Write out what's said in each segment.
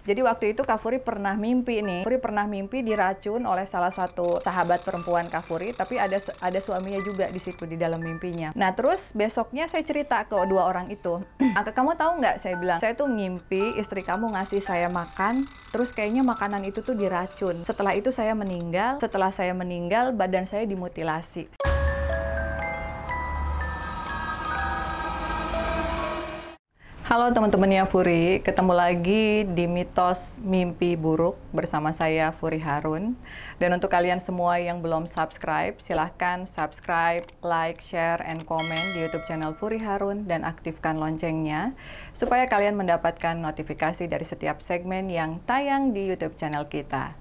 Jadi waktu itu Kak Furi pernah mimpi nih. Furi pernah mimpi diracun oleh salah satu sahabat perempuan Kak Furi, tapi ada suaminya juga di situ di dalam mimpinya. Nah, terus besoknya saya cerita ke dua orang itu. Kamu tahu nggak? Saya bilang, saya tuh ngimpi istri kamu ngasih saya makan, terus kayaknya makanan itu tuh diracun. Setelah itu saya meninggal. Setelah saya meninggal, badan saya dimutilasi. Halo teman-temannya Furi, ketemu lagi di Mitos Mimpi Buruk bersama saya Furi Harun. Dan untuk kalian semua yang belum subscribe, silahkan subscribe, like, share, and comment di YouTube channel Furi Harun dan aktifkan loncengnya supaya kalian mendapatkan notifikasi dari setiap segmen yang tayang di YouTube channel kita.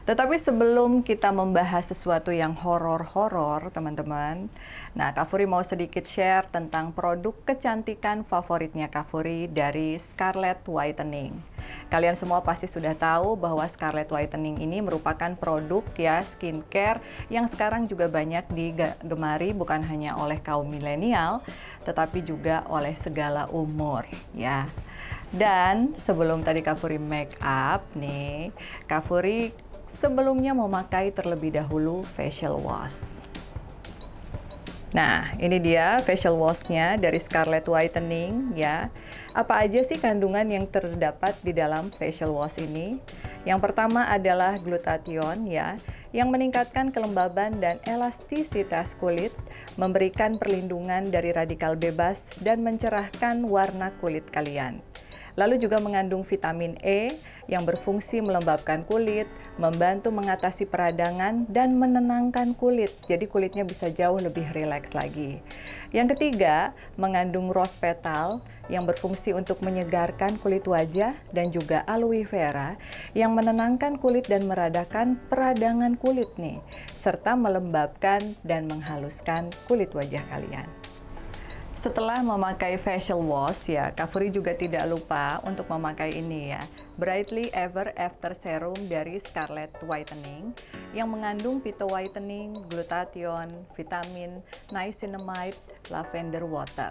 Tetapi sebelum kita membahas sesuatu yang horor-horor, teman-teman, nah Kak Furi mau sedikit share tentang produk kecantikan favoritnya Kak Furi dari Scarlett Whitening. Kalian semua pasti sudah tahu bahwa Scarlett Whitening ini merupakan produk ya skincare yang sekarang juga banyak digemari bukan hanya oleh kaum milenial, tetapi juga oleh segala umur ya. Dan sebelum tadi Kak Furi make up nih, Kak Furi sebelumnya memakai terlebih dahulu facial wash. Nah, ini dia facial wash-nya dari Scarlett Whitening ya. Apa aja sih kandungan yang terdapat di dalam facial wash ini? Yang pertama adalah glutathione ya, yang meningkatkan kelembaban dan elastisitas kulit, memberikan perlindungan dari radikal bebas dan mencerahkan warna kulit kalian. Lalu juga mengandung vitamin E yang berfungsi melembabkan kulit, membantu mengatasi peradangan, dan menenangkan kulit. Jadi kulitnya bisa jauh lebih rileks lagi. Yang ketiga, mengandung rose petal yang berfungsi untuk menyegarkan kulit wajah dan juga aloe vera yang menenangkan kulit dan meredakan peradangan kulit nih, serta melembabkan dan menghaluskan kulit wajah kalian. Setelah memakai facial wash ya, Kak Furi juga tidak lupa untuk memakai ini ya, Brightly Ever After Serum dari Scarlett Whitening yang mengandung phyto whitening, glutathione, vitamin, niacinamide, lavender water.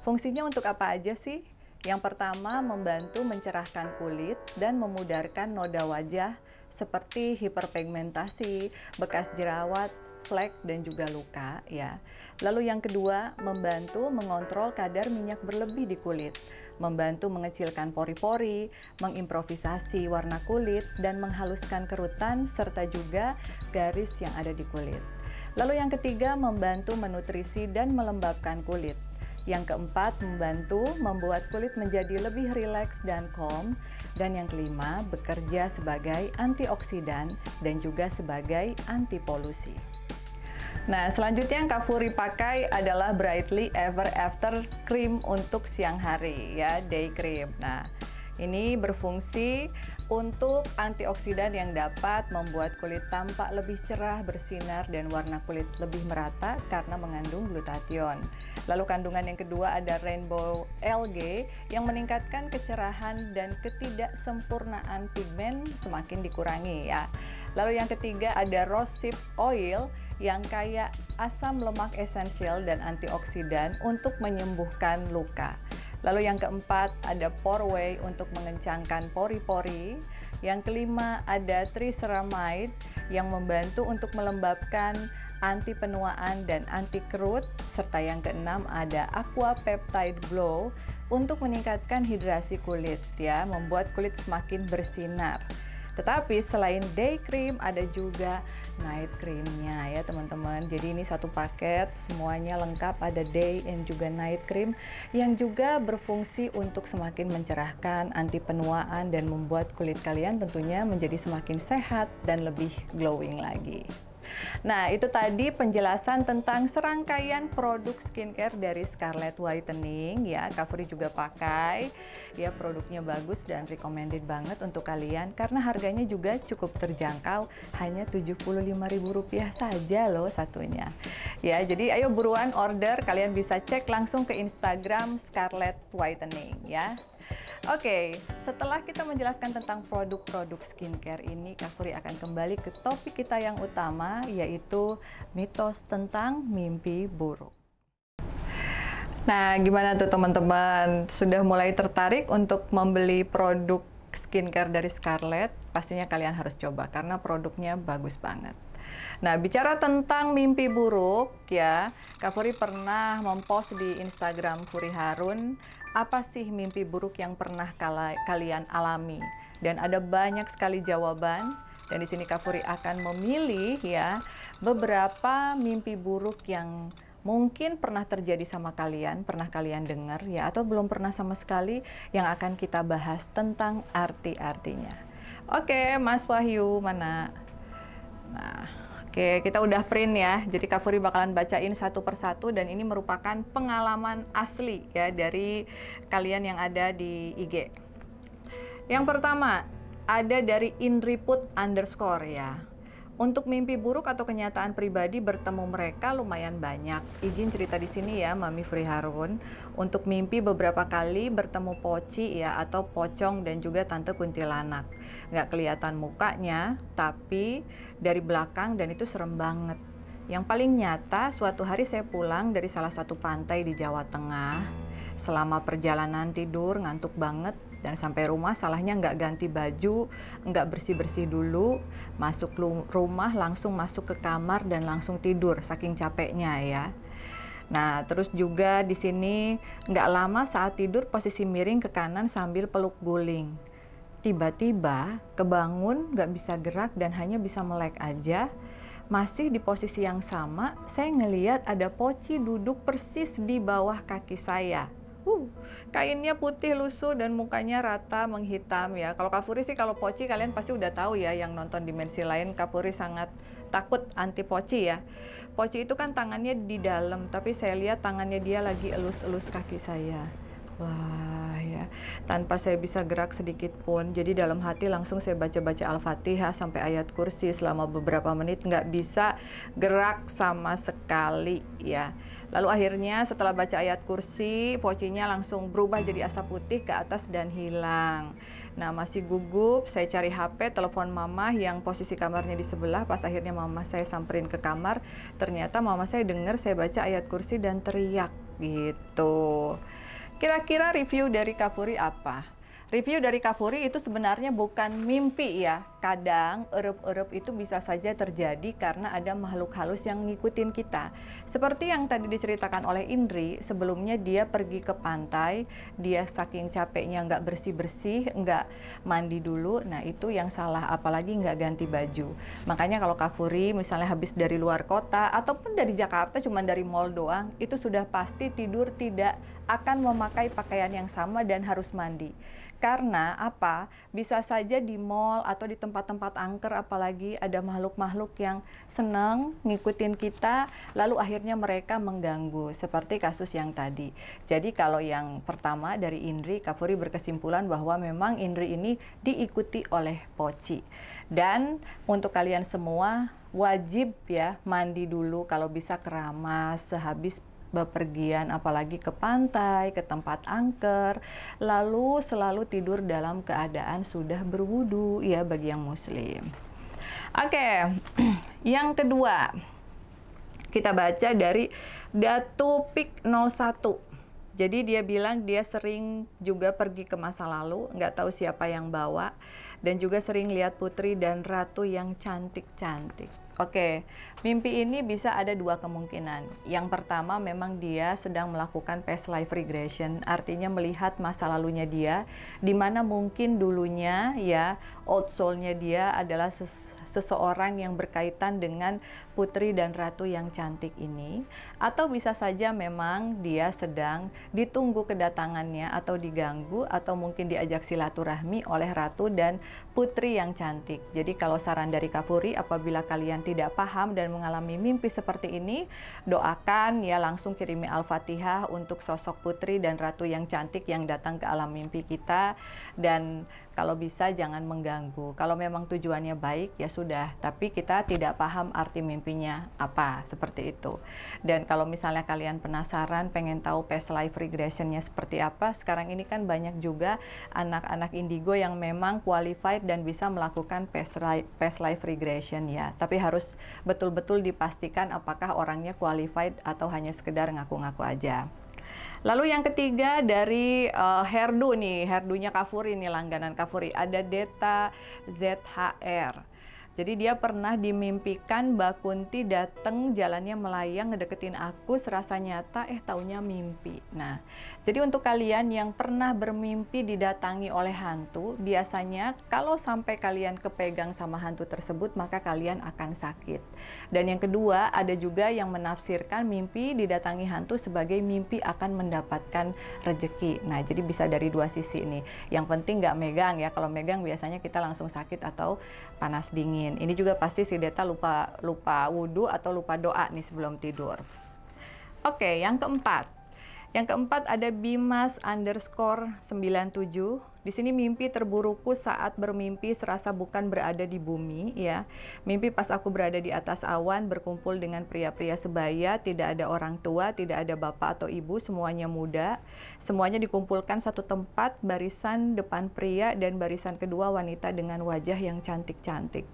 Fungsinya untuk apa aja sih? Yang pertama, membantu mencerahkan kulit dan memudarkan noda wajah seperti hiperpigmentasi, bekas jerawat, flek, dan juga luka ya. Lalu yang kedua, membantu mengontrol kadar minyak berlebih di kulit, membantu mengecilkan pori-pori, mengimprovisasi warna kulit, dan menghaluskan kerutan serta juga garis yang ada di kulit. Lalu yang ketiga, membantu menutrisi dan melembabkan kulit. Yang keempat, membantu membuat kulit menjadi lebih rileks dan calm. Dan yang kelima, bekerja sebagai antioksidan dan juga sebagai anti polusi. Nah, selanjutnya yang Kak Furi pakai adalah Brightly Ever After Cream untuk siang hari ya, day cream. Nah, ini berfungsi untuk antioksidan yang dapat membuat kulit tampak lebih cerah, bersinar, dan warna kulit lebih merata karena mengandung glutathione. Lalu kandungan yang kedua ada Rainbow Algae yang meningkatkan kecerahan dan ketidaksempurnaan pigmen semakin dikurangi ya. Lalu yang ketiga ada Rosehip Oil yang kaya asam lemak esensial dan antioksidan untuk menyembuhkan luka. Lalu yang keempat ada Poreway untuk mengencangkan pori-pori. Yang kelima ada Triceramide yang membantu untuk melembabkan, anti penuaan dan anti kerut. Serta yang keenam ada Aqua Peptide Glow untuk meningkatkan hidrasi kulit ya, membuat kulit semakin bersinar. Tetapi selain day cream ada juga night creamnya ya teman-teman. Jadi ini satu paket semuanya lengkap, ada day and juga night cream yang juga berfungsi untuk semakin mencerahkan, anti penuaan, dan membuat kulit kalian tentunya menjadi semakin sehat dan lebih glowing lagi. Nah, itu tadi penjelasan tentang serangkaian produk skincare dari Scarlett Whitening ya. Kak Furi juga pakai ya, produknya bagus dan recommended banget untuk kalian karena harganya juga cukup terjangkau, hanya Rp75.000 saja loh satunya. Ya, jadi ayo buruan order, kalian bisa cek langsung ke Instagram Scarlett Whitening ya. Oke, setelah kita menjelaskan tentang produk-produk skincare ini, Kak Furi akan kembali ke topik kita yang utama, yaitu mitos tentang mimpi buruk. Nah, gimana tuh teman-teman? Sudah mulai tertarik untuk membeli produk skincare dari Scarlett, pastinya kalian harus coba karena produknya bagus banget. Nah, bicara tentang mimpi buruk ya, Kak Furi pernah mempost di Instagram Furi Harun, apa sih mimpi buruk yang pernah kalian alami? Dan ada banyak sekali jawaban. Dan di sini Kak Furi akan memilih ya beberapa mimpi buruk yang mungkin pernah terjadi sama kalian, pernah kalian dengar ya, atau belum pernah sama sekali, yang akan kita bahas tentang arti-artinya. Oke, Mas Wahyu mana? Nah, oke, kita udah print ya. Jadi Kak Furi bakalan bacain satu persatu dan ini merupakan pengalaman asli ya dari kalian yang ada di IG. Yang pertama, ada dari Indriput _ ya. Untuk mimpi buruk atau kenyataan pribadi bertemu mereka lumayan banyak. Izin cerita di sini ya, Mami Furi Harun. Untuk mimpi beberapa kali bertemu Poci ya, atau Pocong dan juga Tante Kuntilanak. Nggak kelihatan mukanya, tapi dari belakang dan itu serem banget. Yang paling nyata, suatu hari saya pulang dari salah satu pantai di Jawa Tengah. Selama perjalanan tidur, ngantuk banget. Dan sampai rumah salahnya nggak ganti baju, nggak bersih-bersih dulu, masuk rumah langsung masuk ke kamar dan langsung tidur saking capeknya ya. Nah, terus juga di sini nggak lama saat tidur posisi miring ke kanan sambil peluk guling. Tiba-tiba kebangun nggak bisa gerak dan hanya bisa melek aja. Masih di posisi yang sama, saya ngeliat ada Poci duduk persis di bawah kaki saya. Kainnya putih lusuh dan mukanya rata menghitam ya. Kalau Kak Furi sih, kalau Poci kalian pasti udah tahu ya, yang nonton Dimensi Lain, Kak Furi sangat takut anti Poci ya. Poci itu kan tangannya di dalam, tapi saya lihat tangannya dia lagi elus-elus kaki saya. Wah ya, tanpa saya bisa gerak sedikit pun. Jadi dalam hati langsung saya baca-baca Al-Fatihah sampai ayat kursi selama beberapa menit, nggak bisa gerak sama sekali ya. Lalu akhirnya setelah baca ayat kursi, Pocinya langsung berubah jadi asap putih ke atas dan hilang. Nah, masih gugup, saya cari HP, telepon mama yang posisi kamarnya di sebelah. Pas akhirnya mama saya samperin ke kamar, ternyata mama saya dengar saya baca ayat kursi dan teriak gitu. Kira-kira review dari Kak Furi apa? Review dari Kak Furi itu sebenarnya bukan mimpi ya. Kadang erup-erup itu bisa saja terjadi karena ada makhluk halus yang ngikutin kita. Seperti yang tadi diceritakan oleh Indri, sebelumnya dia pergi ke pantai, dia saking capeknya nggak bersih-bersih, nggak mandi dulu, nah itu yang salah, apalagi nggak ganti baju. Makanya kalau Kak Furi misalnya habis dari luar kota, ataupun dari Jakarta cuma dari mall doang, itu sudah pasti tidur tidak akan memakai pakaian yang sama dan harus mandi. Karena apa? Bisa saja di mall atau di tempat-tempat angker, apalagi ada makhluk-makhluk yang senang ngikutin kita, lalu akhirnya mereka mengganggu, seperti kasus yang tadi. Jadi kalau yang pertama dari Indri, Kak Furi berkesimpulan bahwa memang Indri ini diikuti oleh Poci. Dan untuk kalian semua wajib ya mandi dulu, kalau bisa keramas sehabis bepergian, apalagi ke pantai, ke tempat angker, lalu selalu tidur dalam keadaan sudah berwudu ya bagi yang muslim. Oke, yang kedua kita baca dari Datupik 01. Jadi dia bilang dia sering juga pergi ke masa lalu, nggak tahu siapa yang bawa, dan juga sering lihat putri dan ratu yang cantik-cantik. Oke, mimpi ini bisa ada dua kemungkinan. Yang pertama memang dia sedang melakukan past life regression, artinya melihat masa lalunya dia, di mana mungkin dulunya ya old soul-nya dia adalah seseorang yang berkaitan dengan putri dan ratu yang cantik ini, atau bisa saja memang dia sedang ditunggu kedatangannya atau diganggu atau mungkin diajak silaturahmi oleh ratu dan putri yang cantik. Jadi kalau saran dari Kak Furi, apabila kalian tidak paham dan mengalami mimpi seperti ini, doakan ya, langsung kirimi Al-Fatihah untuk sosok putri dan ratu yang cantik yang datang ke alam mimpi kita, dan kalau bisa jangan mengganggu. Kalau memang tujuannya baik ya sudah, tapi kita tidak paham arti mimpinya apa, seperti itu. Dan kalau misalnya kalian penasaran pengen tahu past life regressionnya seperti apa, sekarang ini kan banyak juga anak-anak indigo yang memang qualified dan bisa melakukan past life regression ya, tapi harus betul-betul dipastikan apakah orangnya qualified atau hanya sekedar ngaku-ngaku aja. Lalu yang ketiga dari Herdu nih, Herdunya Kafuri nih, langganan Kafuri, ada Deta ZHR. Jadi dia pernah dimimpikan Mbak Kunti dateng jalannya melayang ngedeketin aku, serasa nyata taunya mimpi. Nah, jadi untuk kalian yang pernah bermimpi didatangi oleh hantu, biasanya kalau sampai kalian kepegang sama hantu tersebut, maka kalian akan sakit. Dan yang kedua, ada juga yang menafsirkan mimpi didatangi hantu sebagai mimpi akan mendapatkan rezeki. Nah, jadi bisa dari dua sisi nih. Yang penting nggak megang ya, kalau megang biasanya kita langsung sakit atau panas dingin. Ini juga pasti si Deta lupa wudhu atau lupa doa nih sebelum tidur. Oke, yang keempat. Yang keempat ada Bimas_97. Di sini mimpi terburukku saat bermimpi serasa bukan berada di bumi ya. Mimpi pas aku berada di atas awan berkumpul dengan pria-pria sebaya, tidak ada orang tua, tidak ada bapak atau ibu, semuanya muda. Semuanya dikumpulkan satu tempat, barisan depan pria dan barisan kedua wanita dengan wajah yang cantik-cantik.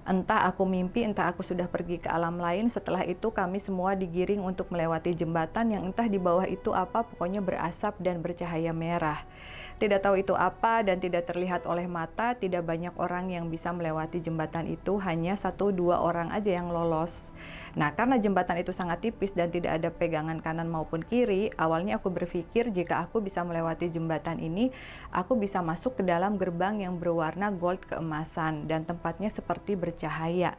Entah aku mimpi, entah aku sudah pergi ke alam lain. Setelah itu kami semua digiring untuk melewati jembatan yang entah di bawah itu apa, pokoknya berasap dan bercahaya merah. Tidak tahu itu apa dan tidak terlihat oleh mata. Tidak banyak orang yang bisa melewati jembatan itu, hanya 1-2 orang aja yang lolos. Nah, karena jembatan itu sangat tipis dan tidak ada pegangan kanan maupun kiri, awalnya aku berpikir jika aku bisa melewati jembatan ini, aku bisa masuk ke dalam gerbang yang berwarna gold keemasan dan tempatnya seperti bercahaya.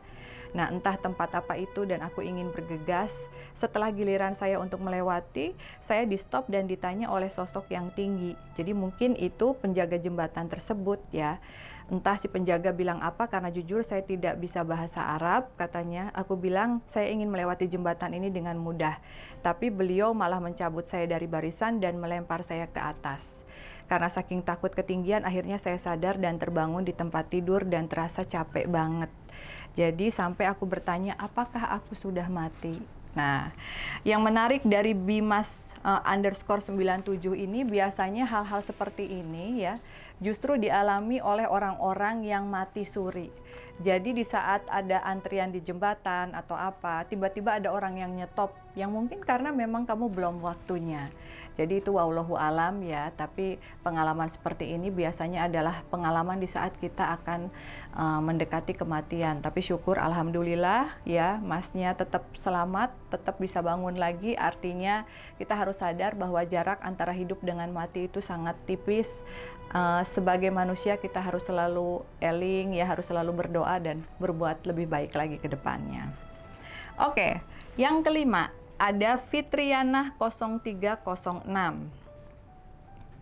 Nah, entah tempat apa itu dan aku ingin bergegas. Setelah giliran saya untuk melewati, saya di stop dan ditanya oleh sosok yang tinggi. Jadi mungkin itu penjaga jembatan tersebut ya. Entah si penjaga bilang apa, karena jujur saya tidak bisa bahasa Arab katanya. Aku bilang saya ingin melewati jembatan ini dengan mudah. Tapi beliau malah mencabut saya dari barisan dan melempar saya ke atas. Karena saking takut ketinggian, akhirnya saya sadar dan terbangun di tempat tidur dan terasa capek banget. Jadi sampai aku bertanya, apakah aku sudah mati? Nah, yang menarik dari Bimas_97 ini, biasanya hal-hal seperti ini ya, justru dialami oleh orang-orang yang mati suri. Jadi di saat ada antrian di jembatan atau apa, tiba-tiba ada orang yang nyetop, yang mungkin karena memang kamu belum waktunya. Jadi itu wallahu alam ya, tapi pengalaman seperti ini biasanya adalah pengalaman di saat kita akan mendekati kematian. Tapi syukur alhamdulillah ya, masnya tetap selamat, tetap bisa bangun lagi. Artinya kita harus sadar bahwa jarak antara hidup dengan mati itu sangat tipis. Sebagai manusia kita harus selalu eling ya, harus selalu berdoa dan berbuat lebih baik lagi ke depannya. Oke, yang kelima ada Fitriana 0306.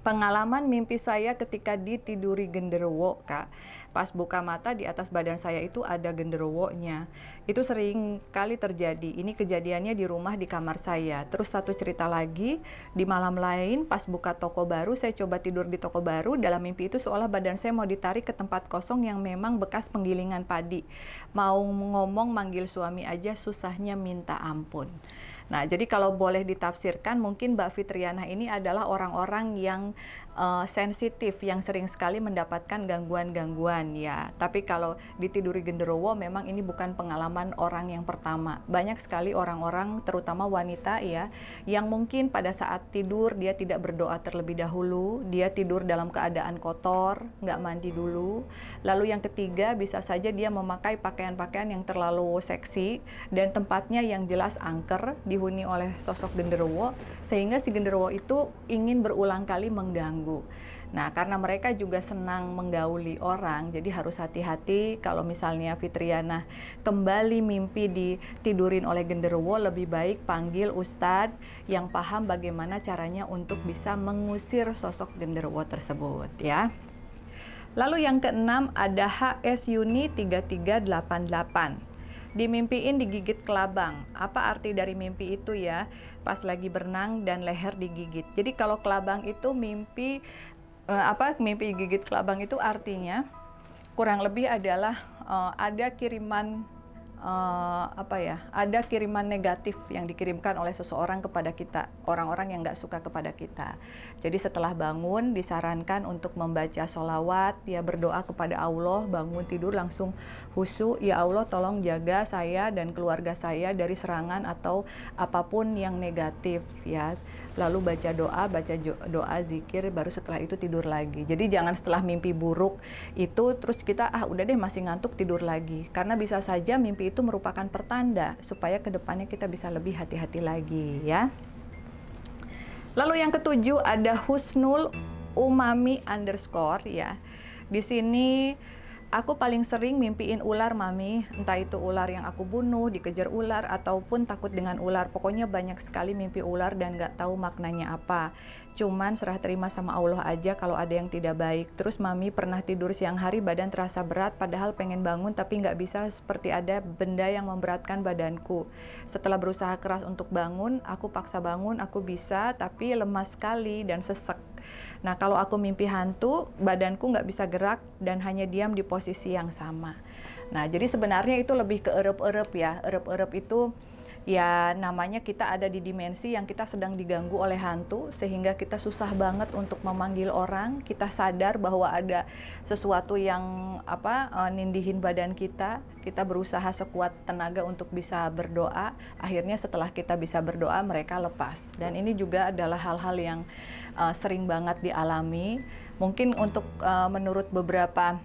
Pengalaman mimpi saya ketika ditiduri genderuwo, Kak. Pas buka mata di atas badan saya itu ada genderuwonya. Itu sering kali terjadi. Ini kejadiannya di rumah di kamar saya. Terus satu cerita lagi, di malam lain pas buka toko baru, saya coba tidur di toko baru. Dalam mimpi itu seolah badan saya mau ditarik ke tempat kosong yang memang bekas penggilingan padi. Mau ngomong manggil suami aja susahnya minta ampun. Nah, jadi kalau boleh ditafsirkan, mungkin Mbak Fitriana ini adalah orang-orang yang sensitif, yang sering sekali mendapatkan gangguan-gangguan ya. Tapi kalau ditiduri genderuwo, memang ini bukan pengalaman orang yang pertama. Banyak sekali orang-orang, terutama wanita ya, yang mungkin pada saat tidur dia tidak berdoa terlebih dahulu, dia tidur dalam keadaan kotor, nggak mandi dulu. Lalu yang ketiga, bisa saja dia memakai pakaian-pakaian yang terlalu seksi dan tempatnya yang jelas angker, dihuni oleh sosok genderuwo, sehingga si genderuwo itu ingin berulang kali mengganggu. Nah, karena mereka juga senang menggauli orang, jadi harus hati-hati kalau misalnya Fitriana kembali mimpi ditidurin oleh genderuwo, lebih baik panggil ustadz yang paham bagaimana caranya untuk bisa mengusir sosok genderuwo tersebut ya. Lalu yang keenam ada HS Yuni 3388. Dimimpiin digigit kelabang. Apa arti dari mimpi itu ya? Pas lagi berenang dan leher digigit. Jadi kalau kelabang itu mimpi mimpi digigit kelabang itu artinya kurang lebih adalah ada kiriman ada kiriman negatif yang dikirimkan oleh seseorang kepada kita, orang-orang yang nggak suka kepada kita. Jadi setelah bangun disarankan untuk membaca sholawat, ya berdoa kepada Allah, bangun tidur langsung khusyuk, ya Allah tolong jaga saya dan keluarga saya dari serangan atau apapun yang negatif ya. lalu baca doa, doa, zikir, baru setelah itu tidur lagi. Jadi jangan setelah mimpi buruk itu terus kita udah deh masih ngantuk tidur lagi, karena bisa saja mimpi itu merupakan pertanda supaya kedepannya kita bisa lebih hati-hati lagi ya. Lalu yang ketujuh ada husnul umami underscore ya. Di sini aku paling sering mimpiin ular, Mami. Entah itu ular yang aku bunuh, dikejar ular, ataupun takut dengan ular. Pokoknya banyak sekali mimpi ular dan gak tahu maknanya apa. Cuman serah terima sama Allah aja kalau ada yang tidak baik. Terus Mami pernah tidur siang hari badan terasa berat, padahal pengen bangun tapi nggak bisa, seperti ada benda yang memberatkan badanku. Setelah berusaha keras untuk bangun, aku paksa bangun, aku bisa, tapi lemas sekali dan sesek. Nah, kalau aku mimpi hantu, badanku nggak bisa gerak dan hanya diam di posisi yang sama. Nah, jadi sebenarnya itu lebih ke erep-erep ya. Erep-erep itu ya namanya kita ada di dimensi yang kita sedang diganggu oleh hantu, sehingga kita susah banget untuk memanggil orang. Kita sadar bahwa ada sesuatu yang nindihin badan kita. Kita berusaha sekuat tenaga untuk bisa berdoa. Akhirnya setelah kita bisa berdoa, mereka lepas. Dan ini juga adalah hal-hal yang sering banget dialami. Mungkin untuk menurut beberapa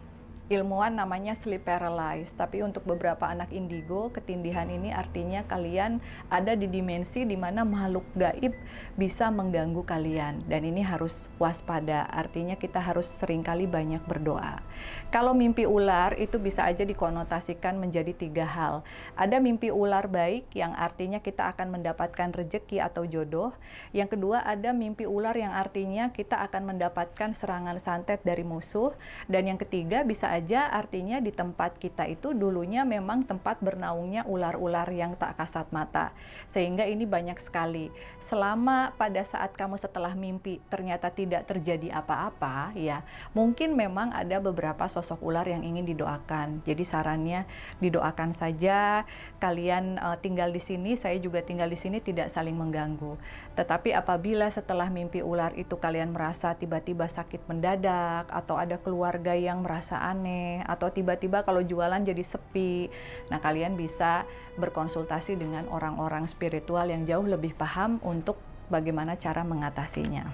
ilmuwan namanya sleep paralysis, tapi untuk beberapa anak indigo, ketindihan ini artinya kalian ada di dimensi di mana makhluk gaib bisa mengganggu kalian, dan ini harus waspada. Artinya kita harus seringkali banyak berdoa. Kalau mimpi ular itu bisa aja dikonotasikan menjadi 3 hal. Ada mimpi ular baik yang artinya kita akan mendapatkan rejeki atau jodoh. Yang kedua ada mimpi ular yang artinya kita akan mendapatkan serangan santet dari musuh. Dan yang ketiga bisa aja artinya di tempat kita itu dulunya memang tempat bernaungnya ular-ular yang tak kasat mata, sehingga ini banyak sekali. Selama pada saat kamu setelah mimpi ternyata tidak terjadi apa-apa ya, mungkin memang ada beberapa sosok ular yang ingin didoakan. Jadi sarannya didoakan saja, kalian tinggal di sini, saya juga tinggal di sini, tidak saling mengganggu. Tetapi apabila setelah mimpi ular itu kalian merasa tiba-tiba sakit mendadak, atau ada keluarga yang merasa aneh, atau tiba-tiba kalau jualan jadi sepi, nah kalian bisa berkonsultasi dengan orang-orang spiritual yang jauh lebih paham untuk bagaimana cara mengatasinya.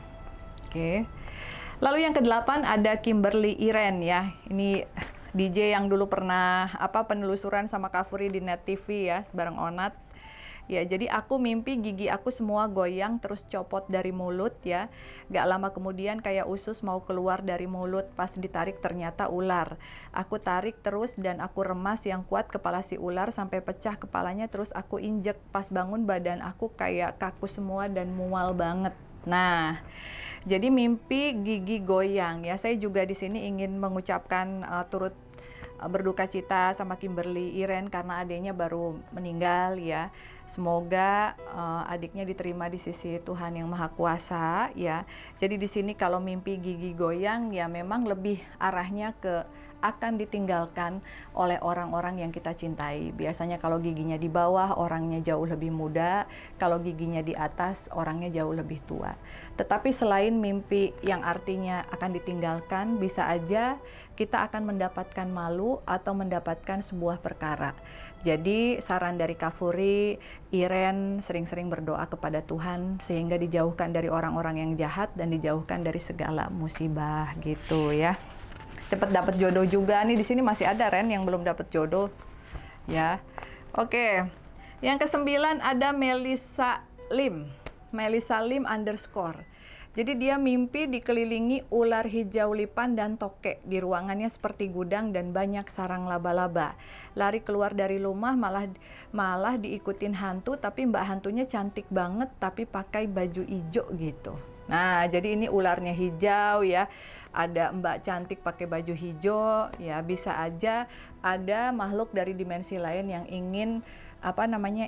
Oke. Lalu yang ke-8 ada Kimberly Iren ya. Ini DJ yang dulu pernah penelusuran sama Kak Furi di Net TV ya, bareng Onat. Ya, jadi aku mimpi gigi aku semua goyang terus copot dari mulut ya. Gak lama kemudian kayak usus mau keluar dari mulut, pas ditarik ternyata ular. Aku tarik terus dan aku remas yang kuat kepala si ular sampai pecah kepalanya, terus aku injek. Pas bangun badan aku kayak kaku semua dan mual banget. Nah, jadi mimpi gigi goyang ya. Saya juga di sini ingin mengucapkan turut berduka cita sama Kimberly Iren karena adiknya baru meninggal ya. Semoga adiknya diterima di sisi Tuhan yang Maha Kuasa ya. Jadi di sini kalau mimpi gigi goyang ya memang lebih arahnya ke akan ditinggalkan oleh orang-orang yang kita cintai. Biasanya kalau giginya di bawah, orangnya jauh lebih muda. Kalau giginya di atas, orangnya jauh lebih tua. Tetapi selain mimpi yang artinya akan ditinggalkan, bisa aja kita akan mendapatkan malu atau mendapatkan sebuah perkara. Jadi saran dari Kak Furi, Iren sering-sering berdoa kepada Tuhan sehingga dijauhkan dari orang-orang yang jahat dan dijauhkan dari segala musibah gitu ya. Cepet dapat jodoh juga nih. Di sini masih ada Ren yang belum dapat jodoh ya. Oke. Yang ke-9 ada Melissa Lim underscore. Jadi dia mimpi dikelilingi ular hijau lipan dan tokek. Di ruangannya seperti gudang dan banyak sarang laba-laba. Lari keluar dari rumah malah diikutin hantu, tapi mbak hantunya cantik banget tapi pakai baju hijau gitu. Nah, jadi ini ularnya hijau ya. Ada mbak cantik pakai baju hijau ya, bisa aja ada makhluk dari dimensi lain yang ingin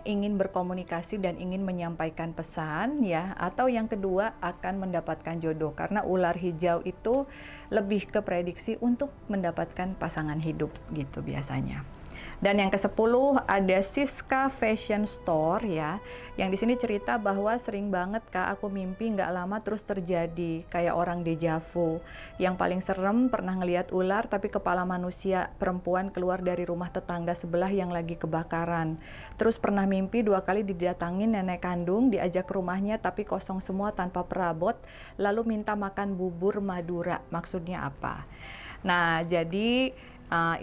ingin berkomunikasi dan ingin menyampaikan pesan ya, atau yang kedua akan mendapatkan jodoh karena ular hijau itu lebih ke prediksi untuk mendapatkan pasangan hidup gitu biasanya. Dan yang ke-10 ada Siska Fashion Store ya. Yang di sini cerita bahwa sering banget Kak aku mimpi nggak lama terus terjadi kayak orang dejavu. Yang paling serem pernah ngelihat ular tapi kepala manusia perempuan keluar dari rumah tetangga sebelah yang lagi kebakaran. Terus pernah mimpi 2 kali didatangin nenek kandung, diajak ke rumahnya tapi kosong semua tanpa perabot, lalu minta makan bubur Madura. Maksudnya apa? Nah, jadi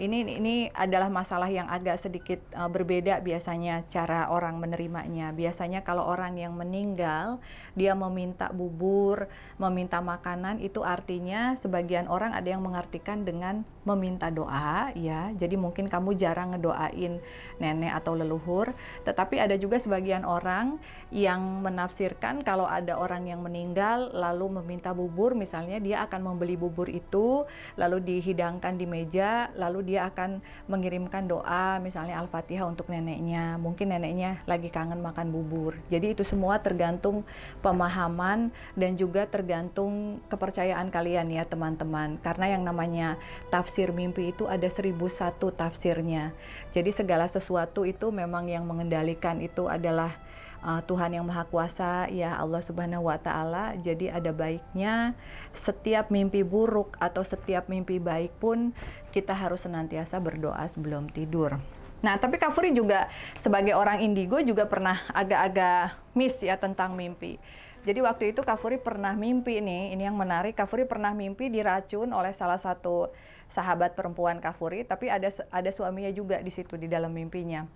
ini adalah masalah yang agak sedikit berbeda biasanya cara orang menerimanya. Biasanya kalau orang yang meninggal, dia meminta bubur, meminta makanan, itu artinya sebagian orang ada yang mengartikan dengan meminta doa, ya. Jadi mungkin kamu jarang ngedoain nenek atau leluhur, tetapi ada juga sebagian orang yang menafsirkan kalau ada orang yang meninggal lalu meminta bubur, misalnya dia akan membeli bubur itu, lalu dihidangkan di meja, lalu dia akan mengirimkan doa misalnya Al-Fatihah untuk neneknya. Mungkin neneknya lagi kangen makan bubur. Jadi itu semua tergantung pemahaman dan juga tergantung kepercayaan kalian ya teman-teman. Karena yang namanya tafsir mimpi itu ada 1001 tafsirnya. Jadi segala sesuatu itu memang yang mengendalikan itu adalah Tuhan yang Maha Kuasa, ya Allah Subhanahu wa Ta'ala. Jadi ada baiknya setiap mimpi buruk atau setiap mimpi baik pun kita harus senantiasa berdoa sebelum tidur. Nah, tapi Kak Furi juga sebagai orang indigo juga pernah agak-agak miss ya tentang mimpi. Jadi waktu itu Kak Furi pernah mimpi nih, ini yang menarik, Kak Furi pernah mimpi diracun oleh salah satu sahabat perempuan Kak Furi, tapi ada suaminya juga di situ di dalam mimpinya.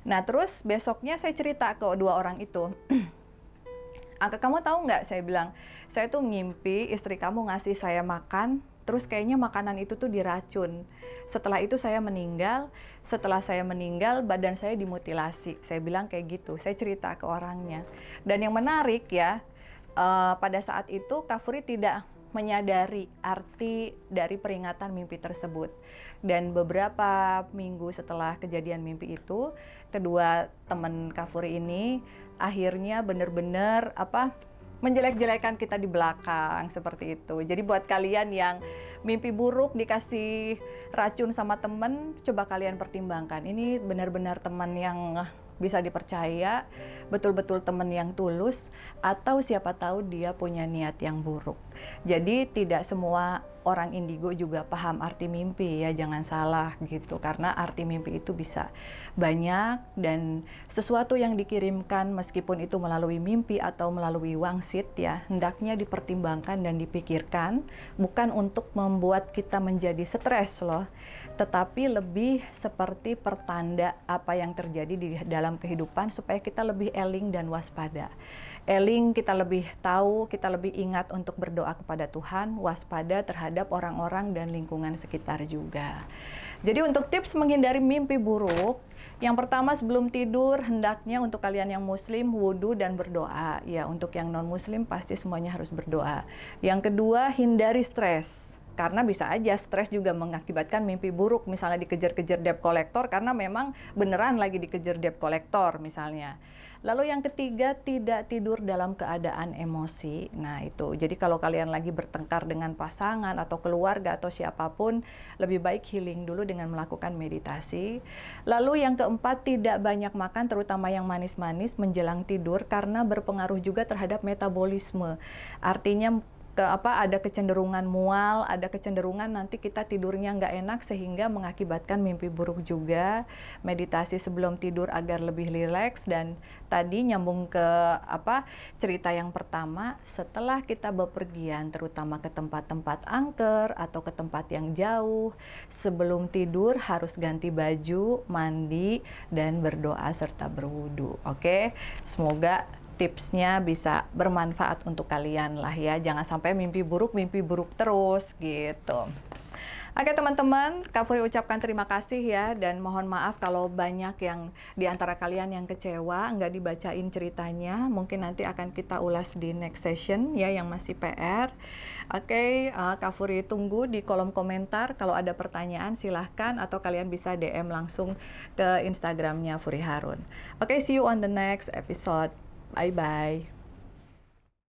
Nah, terus besoknya saya cerita ke 2 orang itu. Angka, kamu tahu nggak? Saya bilang, saya tuh ngimpi istri kamu ngasih saya makan, terus kayaknya makanan itu tuh diracun. Setelah itu saya meninggal, setelah saya meninggal badan saya dimutilasi. Saya bilang kayak gitu, saya cerita ke orangnya. Dan yang menarik ya, pada saat itu Kak Furi tidak menyadari arti dari peringatan mimpi tersebut. Dan beberapa minggu setelah kejadian mimpi itu, kedua teman Kak Furi ini akhirnya benar-benar menjelek-jelekan kita di belakang seperti itu. Jadi buat kalian yang mimpi buruk dikasih racun sama temen, coba kalian pertimbangkan. Ini benar-benar teman yang bisa dipercaya, betul-betul teman yang tulus, atau siapa tahu dia punya niat yang buruk. Jadi tidak semua orang indigo juga paham arti mimpi ya, jangan salah gitu, karena arti mimpi itu bisa banyak dan sesuatu yang dikirimkan meskipun itu melalui mimpi atau melalui wangsit ya, hendaknya dipertimbangkan dan dipikirkan, bukan untuk membuat kita menjadi stres loh, tetapi lebih seperti pertanda apa yang terjadi di dalam kehidupan supaya kita lebih eling dan waspada. Eling, kita lebih tahu, kita lebih ingat untuk berdoa kepada Tuhan, waspada terhadap orang-orang dan lingkungan sekitar juga. Jadi untuk tips menghindari mimpi buruk, yang pertama sebelum tidur hendaknya untuk kalian yang muslim wudhu dan berdoa. Ya, untuk yang non-muslim pasti semuanya harus berdoa. Yang kedua, hindari stres. Karena bisa aja stres juga mengakibatkan mimpi buruk, misalnya dikejar-kejar debt collector karena memang beneran lagi dikejar debt collector misalnya. Lalu yang ketiga, tidak tidur dalam keadaan emosi. Nah itu, jadi kalau kalian lagi bertengkar dengan pasangan atau keluarga atau siapapun, lebih baik healing dulu dengan melakukan meditasi. Lalu yang keempat, tidak banyak makan, terutama yang manis-manis menjelang tidur karena berpengaruh juga terhadap metabolisme. Artinya ada kecenderungan mual, ada kecenderungan nanti kita tidurnya nggak enak sehingga mengakibatkan mimpi buruk juga. Meditasi sebelum tidur agar lebih rileks. Dan tadi nyambung ke cerita yang pertama, setelah kita bepergian terutama ke tempat-tempat angker atau ke tempat yang jauh, sebelum tidur harus ganti baju, mandi, dan berdoa serta berwudu. Oke, semoga tipsnya bisa bermanfaat untuk kalian lah ya. Jangan sampai mimpi buruk terus gitu. Oke teman-teman, Kak Furi ucapkan terima kasih ya, dan mohon maaf kalau banyak yang di antara kalian yang kecewa nggak dibacain ceritanya. Mungkin nanti akan kita ulas di next session ya, yang masih PR. Oke, Kak Furi tunggu di kolom komentar. Kalau ada pertanyaan silahkan, atau kalian bisa DM langsung ke Instagramnya Furi Harun. Oke, see you on the next episode. Bye-bye.